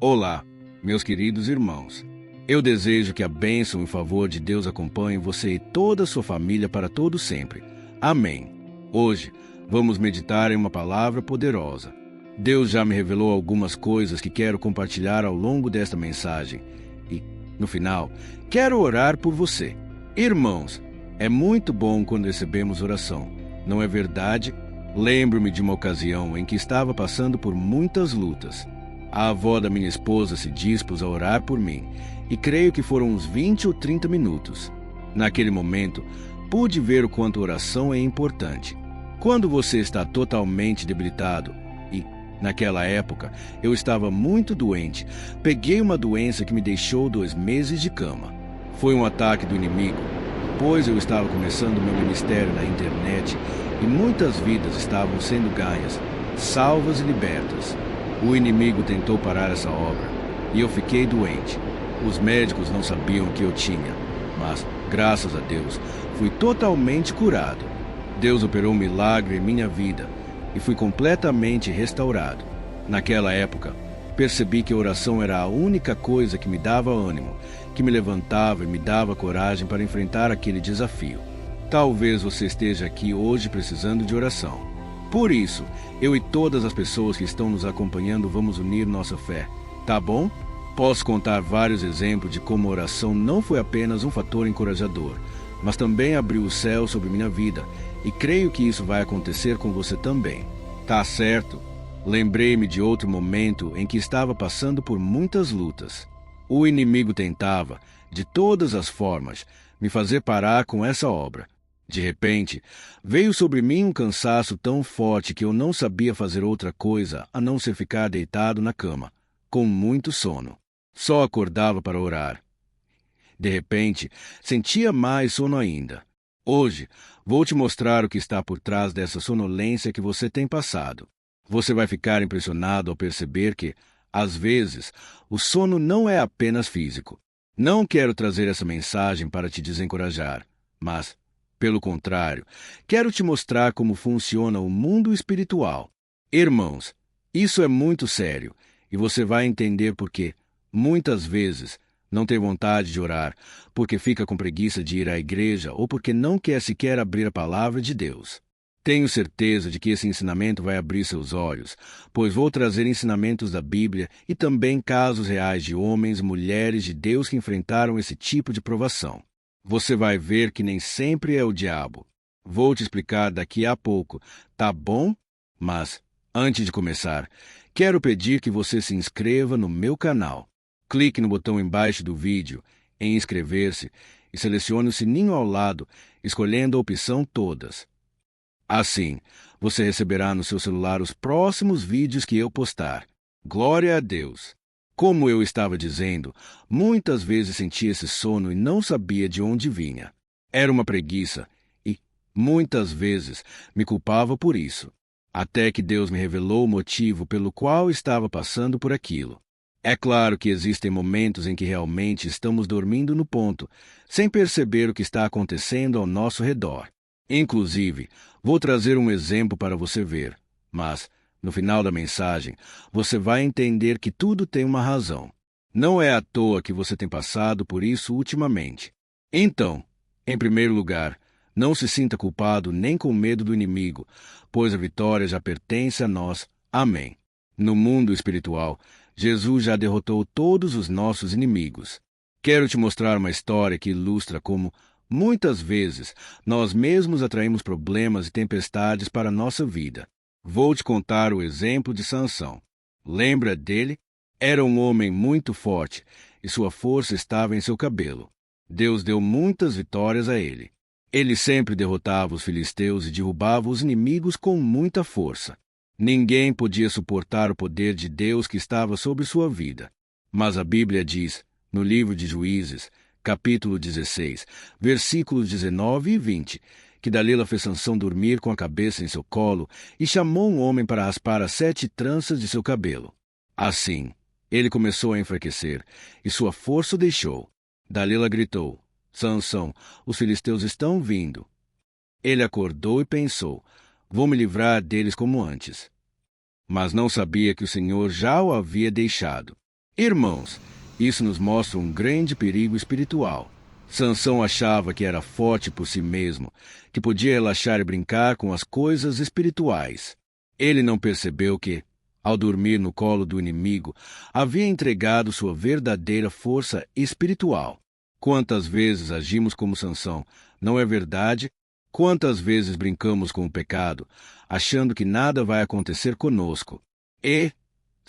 Olá, meus queridos irmãos. Eu desejo que a bênção e o favor de Deus acompanhem você e toda a sua família para todo sempre. Amém. Hoje, vamos meditar em uma palavra poderosa. Deus já me revelou algumas coisas que quero compartilhar ao longo desta mensagem. E, no final, quero orar por você. Irmãos, é muito bom quando recebemos oração, não é verdade? Lembro-me de uma ocasião em que estava passando por muitas lutas. A avó da minha esposa se dispôs a orar por mim, e creio que foram uns 20 ou 30 minutos. Naquele momento, pude ver o quanto a oração é importante. Quando você está totalmente debilitado, e, naquela época, eu estava muito doente, peguei uma doença que me deixou 2 meses de cama. Foi um ataque do inimigo, pois eu estava começando meu ministério na internet e muitas vidas estavam sendo ganhas, salvas e libertas. O inimigo tentou parar essa obra e eu fiquei doente. Os médicos não sabiam o que eu tinha, mas, graças a Deus, fui totalmente curado. Deus operou um milagre em minha vida e fui completamente restaurado. Naquela época, percebi que a oração era a única coisa que me dava ânimo, que me levantava e me dava coragem para enfrentar aquele desafio. Talvez você esteja aqui hoje precisando de oração. Por isso, eu e todas as pessoas que estão nos acompanhando vamos unir nossa fé, tá bom? Posso contar vários exemplos de como a oração não foi apenas um fator encorajador, mas também abriu o céu sobre minha vida, e creio que isso vai acontecer com você também. Tá certo? Lembrei-me de outro momento em que estava passando por muitas lutas. O inimigo tentava, de todas as formas, me fazer parar com essa obra. De repente, veio sobre mim um cansaço tão forte que eu não sabia fazer outra coisa a não ser ficar deitado na cama, com muito sono. Só acordava para orar. De repente, sentia mais sono ainda. Hoje, vou te mostrar o que está por trás dessa sonolência que você tem passado. Você vai ficar impressionado ao perceber que, às vezes, o sono não é apenas físico. Não quero trazer essa mensagem para te desencorajar, mas, pelo contrário, quero te mostrar como funciona o mundo espiritual. Irmãos, isso é muito sério, e você vai entender por quê. Muitas vezes, não tem vontade de orar, porque fica com preguiça de ir à igreja ou porque não quer sequer abrir a palavra de Deus. Tenho certeza de que esse ensinamento vai abrir seus olhos, pois vou trazer ensinamentos da Bíblia e também casos reais de homens e mulheres de Deus que enfrentaram esse tipo de provação. Você vai ver que nem sempre é o diabo. Vou te explicar daqui a pouco, tá bom? Mas, antes de começar, quero pedir que você se inscreva no meu canal. Clique no botão embaixo do vídeo, em inscrever-se, e selecione o sininho ao lado, escolhendo a opção Todas. Assim, você receberá no seu celular os próximos vídeos que eu postar. Glória a Deus! Como eu estava dizendo, muitas vezes sentia esse sono e não sabia de onde vinha. Era uma preguiça e, muitas vezes, me culpava por isso, até que Deus me revelou o motivo pelo qual estava passando por aquilo. É claro que existem momentos em que realmente estamos dormindo no ponto, sem perceber o que está acontecendo ao nosso redor. Inclusive, vou trazer um exemplo para você ver, mas, no final da mensagem, você vai entender que tudo tem uma razão. Não é à toa que você tem passado por isso ultimamente. Então, em primeiro lugar, não se sinta culpado nem com medo do inimigo, pois a vitória já pertence a nós. Amém. No mundo espiritual, Jesus já derrotou todos os nossos inimigos. Quero te mostrar uma história que ilustra como, muitas vezes, nós mesmos atraímos problemas e tempestades para a nossa vida. Vou te contar o exemplo de Sansão. Lembra dele? Era um homem muito forte e sua força estava em seu cabelo. Deus deu muitas vitórias a ele. Ele sempre derrotava os filisteus e derrubava os inimigos com muita força. Ninguém podia suportar o poder de Deus que estava sobre sua vida. Mas a Bíblia diz, no livro de Juízes, capítulo 16, versículos 19 e 20, que Dalila fez Sansão dormir com a cabeça em seu colo e chamou um homem para raspar as 7 tranças de seu cabelo. Assim, ele começou a enfraquecer e sua força o deixou. Dalila gritou, Sansão, os filisteus estão vindo. Ele acordou e pensou, vou me livrar deles como antes. Mas não sabia que o Senhor já o havia deixado. Irmãos, isso nos mostra um grande perigo espiritual. Sansão achava que era forte por si mesmo, que podia relaxar e brincar com as coisas espirituais. Ele não percebeu que, ao dormir no colo do inimigo, havia entregado sua verdadeira força espiritual. Quantas vezes agimos como Sansão, não é verdade? Quantas vezes brincamos com o pecado, achando que nada vai acontecer conosco? E,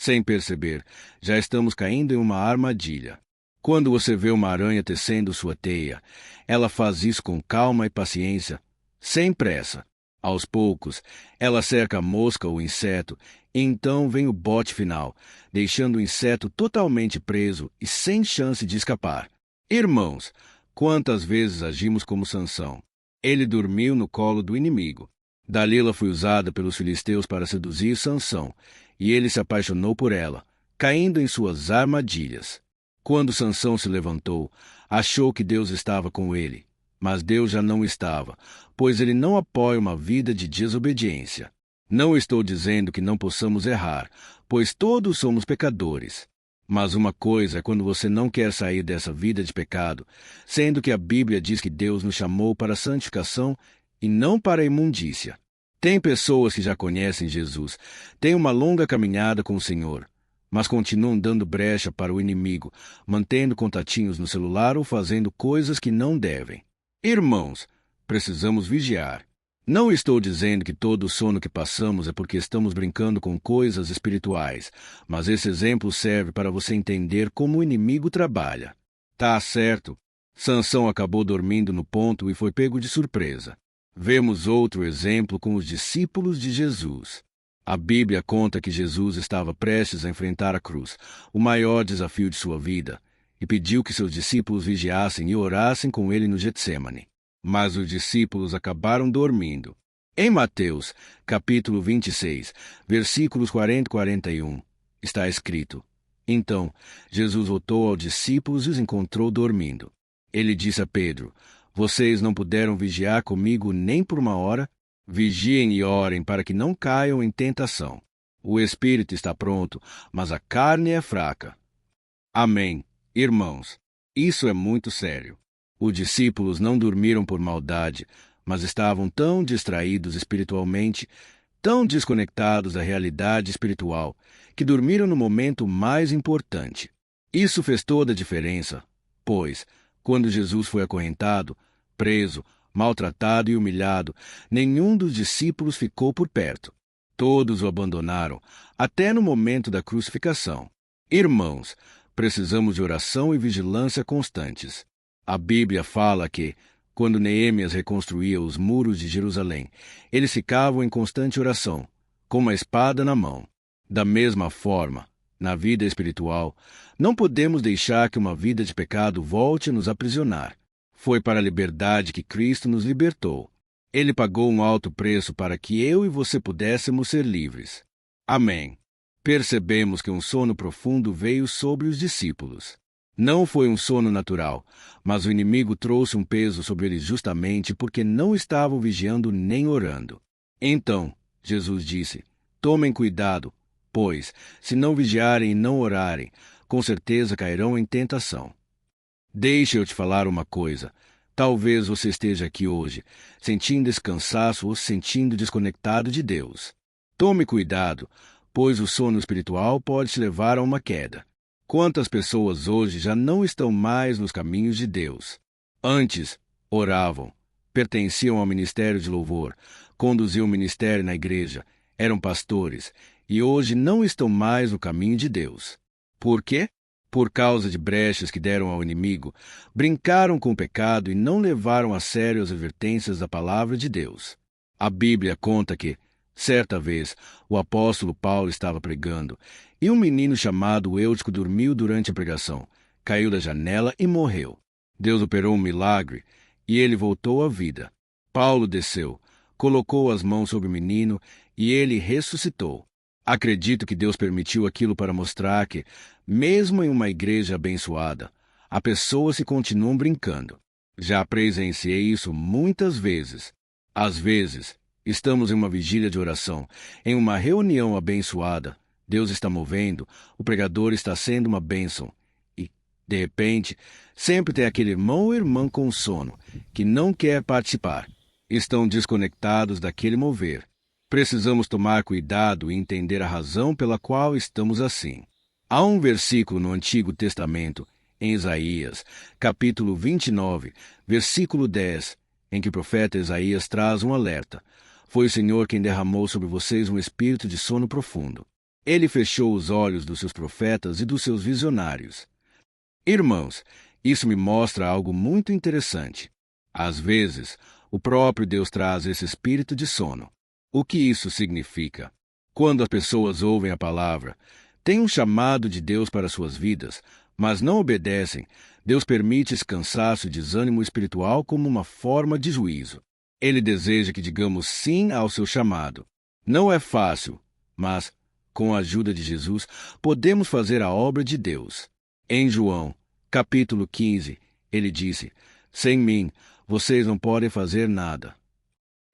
sem perceber, já estamos caindo em uma armadilha. Quando você vê uma aranha tecendo sua teia, ela faz isso com calma e paciência, sem pressa. Aos poucos, ela cerca a mosca ou inseto, e então vem o bote final, deixando o inseto totalmente preso e sem chance de escapar. Irmãos, quantas vezes agimos como Sansão? Ele dormiu no colo do inimigo. Dalila foi usada pelos filisteus para seduzir Sansão, e ele se apaixonou por ela, caindo em suas armadilhas. Quando Sansão se levantou, achou que Deus estava com ele, mas Deus já não estava, pois ele não apoia uma vida de desobediência. Não estou dizendo que não possamos errar, pois todos somos pecadores. Mas uma coisa é quando você não quer sair dessa vida de pecado, sendo que a Bíblia diz que Deus nos chamou para a santificação e não para a imundícia. Tem pessoas que já conhecem Jesus, têm uma longa caminhada com o Senhor, mas continuam dando brecha para o inimigo, mantendo contatinhos no celular ou fazendo coisas que não devem. Irmãos, precisamos vigiar. Não estou dizendo que todo o sono que passamos é porque estamos brincando com coisas espirituais, mas esse exemplo serve para você entender como o inimigo trabalha. Tá certo. Sansão acabou dormindo no ponto e foi pego de surpresa. Vemos outro exemplo com os discípulos de Jesus. A Bíblia conta que Jesus estava prestes a enfrentar a cruz, o maior desafio de sua vida, e pediu que seus discípulos vigiassem e orassem com ele no Getsêmani. Mas os discípulos acabaram dormindo. Em Mateus, capítulo 26, versículos 40 e 41, está escrito: Então, Jesus voltou aos discípulos e os encontrou dormindo. Ele disse a Pedro: Vocês não puderam vigiar comigo nem por uma hora? Vigiem e orem para que não caiam em tentação. O espírito está pronto, mas a carne é fraca. Amém. Irmãos, isso é muito sério. Os discípulos não dormiram por maldade, mas estavam tão distraídos espiritualmente, tão desconectados da realidade espiritual, que dormiram no momento mais importante. Isso fez toda a diferença, pois, quando Jesus foi acorrentado, preso, maltratado e humilhado, nenhum dos discípulos ficou por perto. Todos o abandonaram, até no momento da crucificação. Irmãos, precisamos de oração e vigilância constantes. A Bíblia fala que, quando Neemias reconstruía os muros de Jerusalém, eles ficavam em constante oração, com uma espada na mão. Da mesma forma, na vida espiritual, não podemos deixar que uma vida de pecado volte a nos aprisionar. Foi para a liberdade que Cristo nos libertou. Ele pagou um alto preço para que eu e você pudéssemos ser livres. Amém. Percebemos que um sono profundo veio sobre os discípulos. Não foi um sono natural, mas o inimigo trouxe um peso sobre eles justamente porque não estavam vigiando nem orando. Então, Jesus disse: Tomem cuidado, pois, se não vigiarem e não orarem, com certeza cairão em tentação. Deixa eu te falar uma coisa. Talvez você esteja aqui hoje, sentindo esse cansaço ou se sentindo desconectado de Deus. Tome cuidado, pois o sono espiritual pode te levar a uma queda. Quantas pessoas hoje já não estão mais nos caminhos de Deus? Antes, oravam, pertenciam ao ministério de louvor, conduziam o ministério na igreja, eram pastores, e hoje não estão mais no caminho de Deus. Por quê? Por causa de brechas que deram ao inimigo, brincaram com o pecado e não levaram a sério as advertências da palavra de Deus. A Bíblia conta que, certa vez, o apóstolo Paulo estava pregando, e um menino chamado Eutico dormiu durante a pregação, caiu da janela e morreu. Deus operou um milagre, e ele voltou à vida. Paulo desceu, colocou as mãos sobre o menino, e ele ressuscitou. Acredito que Deus permitiu aquilo para mostrar que, mesmo em uma igreja abençoada, há pessoas que continuam brincando. Já presenciei isso muitas vezes. Às vezes, estamos em uma vigília de oração, em uma reunião abençoada. Deus está movendo, o pregador está sendo uma bênção. E, de repente, sempre tem aquele irmão ou irmã com sono, que não quer participar. Estão desconectados daquele mover. Precisamos tomar cuidado e entender a razão pela qual estamos assim. Há um versículo no Antigo Testamento, em Isaías, capítulo 29, versículo 10, em que o profeta Isaías traz um alerta. Foi o Senhor quem derramou sobre vocês um espírito de sono profundo. Ele fechou os olhos dos seus profetas e dos seus visionários. Irmãos, isso me mostra algo muito interessante. Às vezes, o próprio Deus traz esse espírito de sono. O que isso significa? Quando as pessoas ouvem a palavra, têm um chamado de Deus para suas vidas, mas não obedecem, Deus permite esse cansaço e desânimo espiritual como uma forma de juízo. Ele deseja que digamos sim ao seu chamado. Não é fácil, mas, com a ajuda de Jesus, podemos fazer a obra de Deus. Em João, capítulo 15, ele disse: sem mim, vocês não podem fazer nada.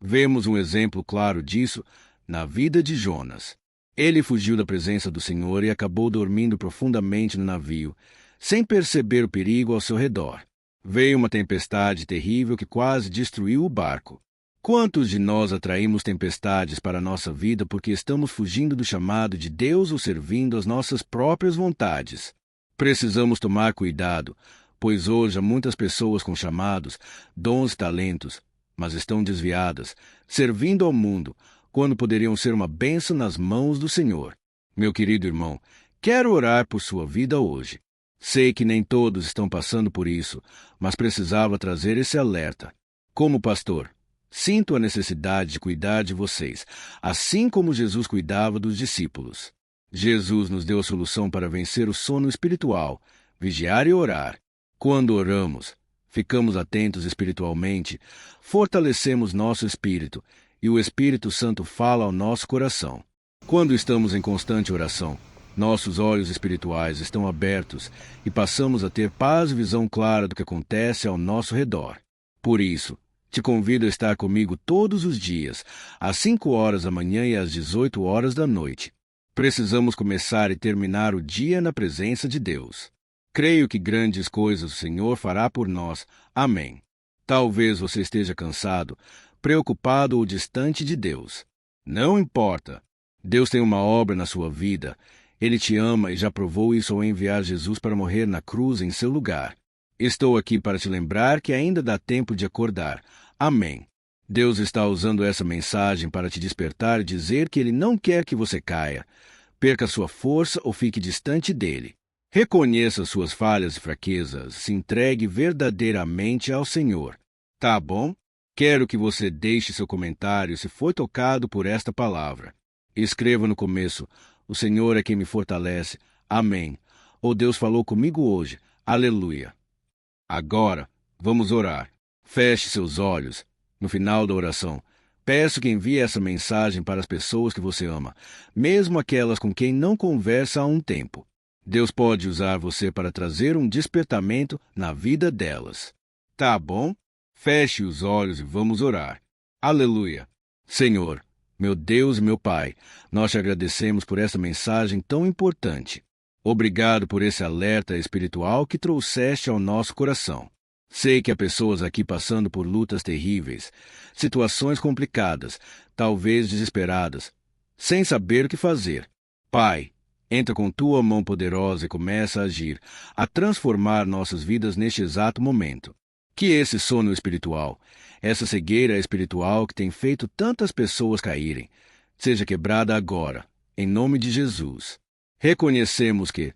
Vemos um exemplo claro disso na vida de Jonas. Ele fugiu da presença do Senhor e acabou dormindo profundamente no navio, sem perceber o perigo ao seu redor. Veio uma tempestade terrível que quase destruiu o barco. Quantos de nós atraímos tempestades para a nossa vida porque estamos fugindo do chamado de Deus ou servindo às nossas próprias vontades? Precisamos tomar cuidado, pois hoje há muitas pessoas com chamados, dons e talentos, mas estão desviadas, servindo ao mundo, quando poderiam ser uma bênção nas mãos do Senhor. Meu querido irmão, quero orar por sua vida hoje. Sei que nem todos estão passando por isso, mas precisava trazer esse alerta. Como pastor, sinto a necessidade de cuidar de vocês, assim como Jesus cuidava dos discípulos. Jesus nos deu a solução para vencer o sono espiritual, vigiar e orar. Quando oramos, ficamos atentos espiritualmente, fortalecemos nosso espírito, e o Espírito Santo fala ao nosso coração. Quando estamos em constante oração, nossos olhos espirituais estão abertos e passamos a ter paz e visão clara do que acontece ao nosso redor. Por isso, te convido a estar comigo todos os dias, às 5 horas da manhã e às 18 horas da noite. Precisamos começar e terminar o dia na presença de Deus. Creio que grandes coisas o Senhor fará por nós. Amém. Talvez você esteja cansado, preocupado ou distante de Deus. Não importa. Deus tem uma obra na sua vida. Ele te ama e já provou isso ao enviar Jesus para morrer na cruz em seu lugar. Estou aqui para te lembrar que ainda dá tempo de acordar. Amém. Deus está usando essa mensagem para te despertar e dizer que Ele não quer que você caia, perca sua força ou fique distante dele. Reconheça suas falhas e fraquezas, se entregue verdadeiramente ao Senhor. Tá bom? Quero que você deixe seu comentário se foi tocado por esta palavra. Escreva no começo: o Senhor é quem me fortalece. Amém. Ou Deus falou comigo hoje. Aleluia. Agora, vamos orar. Feche seus olhos. No final da oração, peço que envie essa mensagem para as pessoas que você ama, mesmo aquelas com quem não conversa há um tempo. Deus pode usar você para trazer um despertamento na vida delas. Tá bom? Feche os olhos e vamos orar. Aleluia. Senhor, meu Deus e meu Pai, nós te agradecemos por essa mensagem tão importante. Obrigado por esse alerta espiritual que trouxeste ao nosso coração. Sei que há pessoas aqui passando por lutas terríveis, situações complicadas, talvez desesperadas, sem saber o que fazer. Pai, entra com tua mão poderosa e começa a agir, a transformar nossas vidas neste exato momento. Que esse sono espiritual, essa cegueira espiritual que tem feito tantas pessoas caírem, seja quebrada agora, em nome de Jesus. Reconhecemos que,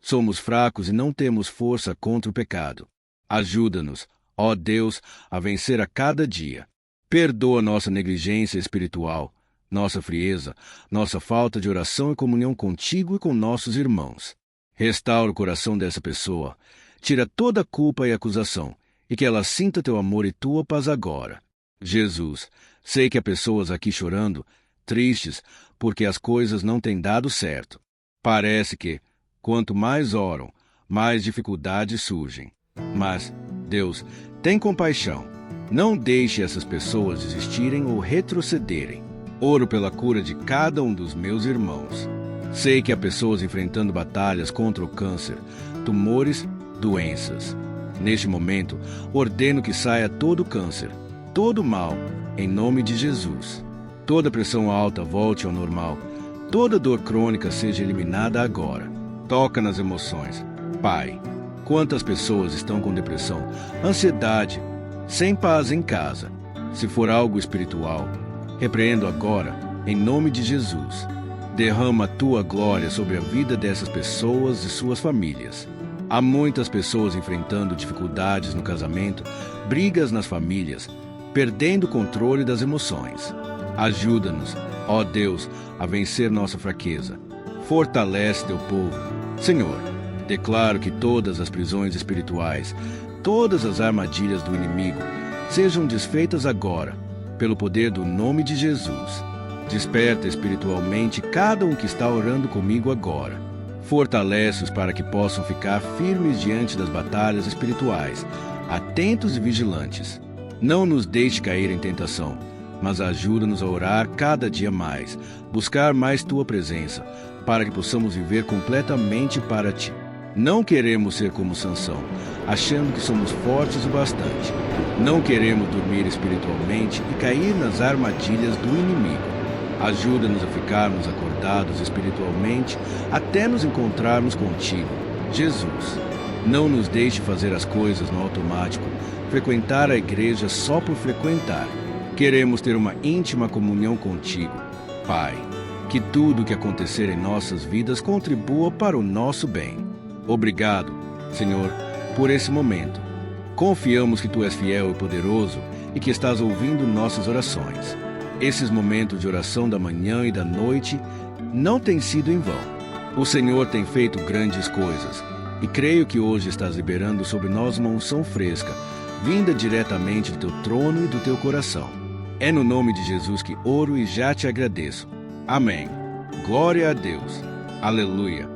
somos fracos e não temos força contra o pecado. Ajuda-nos, ó Deus, a vencer a cada dia. Perdoa nossa negligência espiritual, nossa frieza, nossa falta de oração e comunhão contigo e com nossos irmãos. Restaura o coração dessa pessoa. Tira toda a culpa e acusação, e que ela sinta teu amor e tua paz agora. Jesus, sei que há pessoas aqui chorando, tristes, porque as coisas não têm dado certo. Parece que, quanto mais oram, mais dificuldades surgem. Mas, Deus, tem compaixão. Não deixe essas pessoas desistirem ou retrocederem. Oro pela cura de cada um dos meus irmãos. Sei que há pessoas enfrentando batalhas contra o câncer, tumores, doenças. Neste momento, ordeno que saia todo câncer, todo mal, em nome de Jesus. Toda pressão alta volte ao normal. Toda dor crônica seja eliminada agora. Toca nas emoções. Pai, quantas pessoas estão com depressão, ansiedade, sem paz em casa? Se for algo espiritual, repreendo agora, em nome de Jesus. Derrama a tua glória sobre a vida dessas pessoas e suas famílias. Há muitas pessoas enfrentando dificuldades no casamento, brigas nas famílias, perdendo o controle das emoções. Ajuda-nos, ó Deus, a vencer nossa fraqueza. Fortalece teu povo. Senhor, declaro que todas as prisões espirituais, todas as armadilhas do inimigo, sejam desfeitas agora, pelo poder do nome de Jesus. Desperta espiritualmente cada um que está orando comigo agora. Fortalece-os para que possam ficar firmes diante das batalhas espirituais, atentos e vigilantes. Não nos deixe cair em tentação, mas ajuda-nos a orar cada dia mais, buscar mais tua presença, para que possamos viver completamente para ti. Não queremos ser como Sansão, achando que somos fortes o bastante. Não queremos dormir espiritualmente e cair nas armadilhas do inimigo. Ajuda-nos a ficarmos acordados espiritualmente até nos encontrarmos contigo, Jesus. Não nos deixe fazer as coisas no automático, frequentar a igreja só por frequentar. Queremos ter uma íntima comunhão contigo, Pai. Que tudo o que acontecer em nossas vidas contribua para o nosso bem. Obrigado, Senhor, por esse momento. Confiamos que Tu és fiel e poderoso e que estás ouvindo nossas orações. Esses momentos de oração da manhã e da noite não têm sido em vão. O Senhor tem feito grandes coisas e creio que hoje estás liberando sobre nós uma unção fresca, vinda diretamente do Teu trono e do Teu coração. É no nome de Jesus que oro e já te agradeço. Amém. Glória a Deus. Aleluia.